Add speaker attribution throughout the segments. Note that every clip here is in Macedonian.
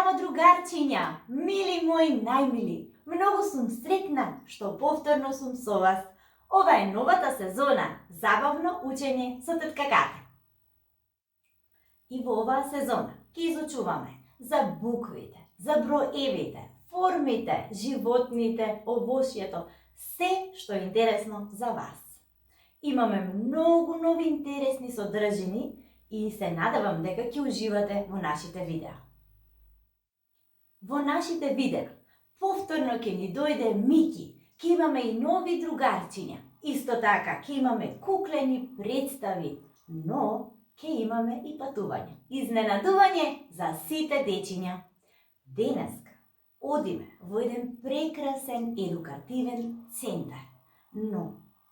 Speaker 1: Здраво, другарчиња, мили мои најмили. Многу сум среќна што повторно сум со вас. Ова е новата сезона Забавно учење со тетка Кате. И во оваа сезона ќе изучуваме за буквите, за броевите, формите, животните, овошјето, се што е интересно за вас. Имаме многу нови интересни содржини и се надевам дека ќе уживате во нашите видеа. Во нашите видеа повторно ќе ни дојде Мики, ќе имаме и нови другарчиња. Исто така ќе имаме куклени представи, но ќе имаме и патување. Изненадување за сите дечиња. Денеска одиме во еден прекрасен едукативен центар, но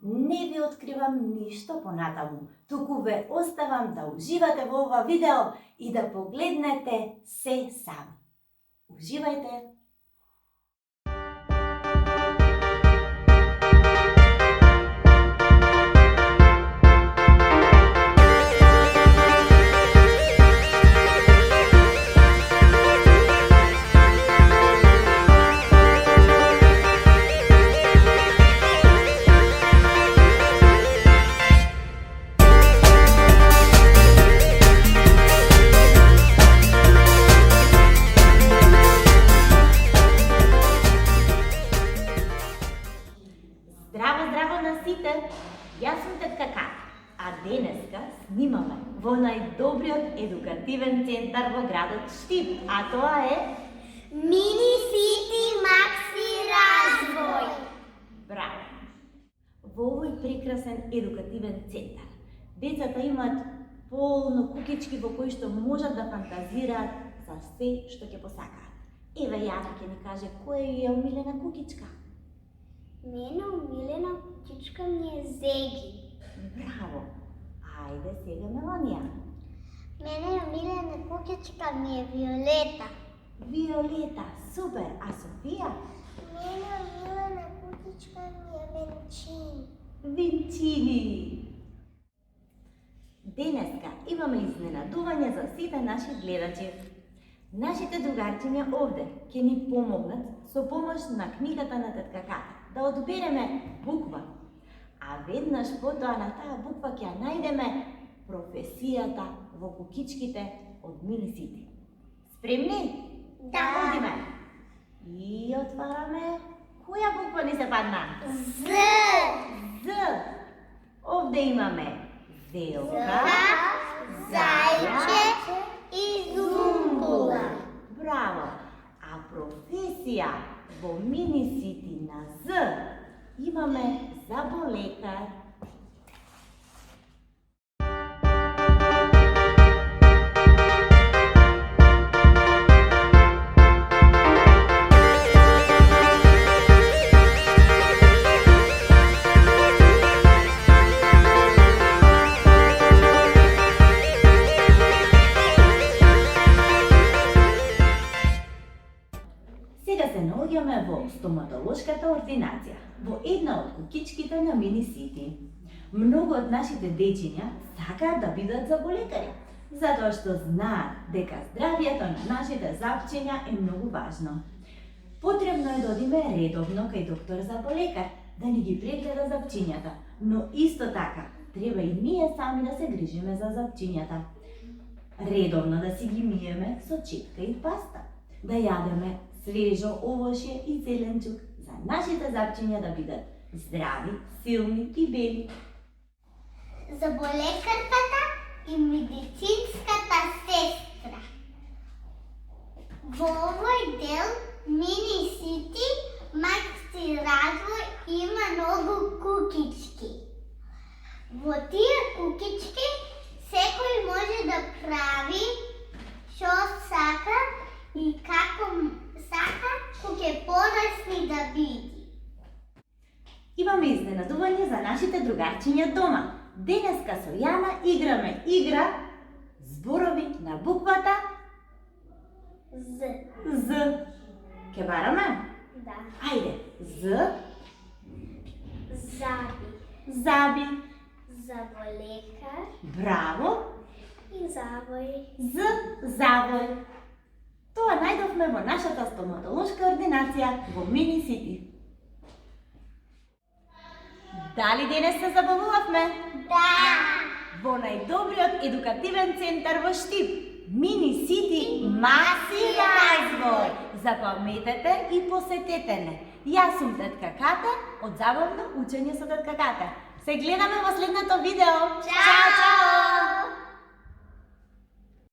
Speaker 1: не ви откривам ништо понатаму, туку ве оставам да уживате во ова видео и да погледнете се сами. Уживајте! Здраво на сите! Јас сум тетка Ката, а денеска снимаме во најдобриот едукативен центар во градот Штип, а тоа е
Speaker 2: Мини Сити Макси Развој.
Speaker 1: Браво! Во овој прекрасен едукативен центар децата имаат полно кукички во кои што можат да фантазираат за се што ќе посакаат. Еве Јана ќе ни каже која е омилена кукичка.
Speaker 2: Мене омилена кукичка ми е Зеги.
Speaker 1: Браво! Ајде сега Меланија.
Speaker 2: Мене омилена кукичка ми е Виолета.
Speaker 1: Виолета, супер! А Софија?
Speaker 2: Мене омилена кукичка ми е Венчини.
Speaker 1: Винчини! Денеска имаме изненадување за сите наши гледачи. Нашите другарчиња овде ќе ни помогнат со помош на книгата на тетка Ката да одбереме буква, а веднаш потоа на таа буква ќе ја најдеме професијата во кукичките од Мини Сити. Спремни?
Speaker 2: Да.
Speaker 1: Одиме! И отвараме. Која буква ни се падна?
Speaker 2: З.
Speaker 1: З. Овде имаме велка,
Speaker 2: Зајче и зумбула.
Speaker 1: Браво! А професија во Мини Сити на З имаме заболекар. Сега се наоѓаме во стоматолошката ординација, во една од кукичките на Мини Сити. Многу од нашите дечиња сакаат да бидат заболекари, затоа што знаат дека здравието на нашите запчиња е многу важно. Потребно е да одиме редовно кај доктор заболекар, да ни ги прегледа запчињата, но исто така треба и ние сами да се грижиме за запчињата. Редовно да си ги миеме со четка и паста, да јадеме свежо овошје и зеленчук за нашите запчиња да бидат здрави, силни и бели.
Speaker 2: Заболекарката и медицинската сестра. Во овој дел Мини Сити Макси Развој има многу кукички. Во тие кукички секој може да прави што сака и како сака кога ќе порасни да биде.
Speaker 1: Имаме изненадување за нашите другарчиња дома. Денеска со Јана играме игра зборови на буквата
Speaker 2: З.
Speaker 1: З. Ке бараме?
Speaker 2: Да.
Speaker 1: Ајде. З.
Speaker 2: Заби.
Speaker 1: Заби.
Speaker 2: Заболекар
Speaker 1: Браво.
Speaker 2: и завој.
Speaker 1: З. Завој. Тоа најдовме во нашата стоматолошка ординација во Мини Сити. Дали денес се забавувавме?
Speaker 2: Да!
Speaker 1: Во најдобриот едукативен центар во Штип, Мини Сити Маси Развој. Запаметете и посетете не. Јас сум тетка Ката од Забавно учење со тетка Ката. Се гледаме во следното видео.
Speaker 2: Чао!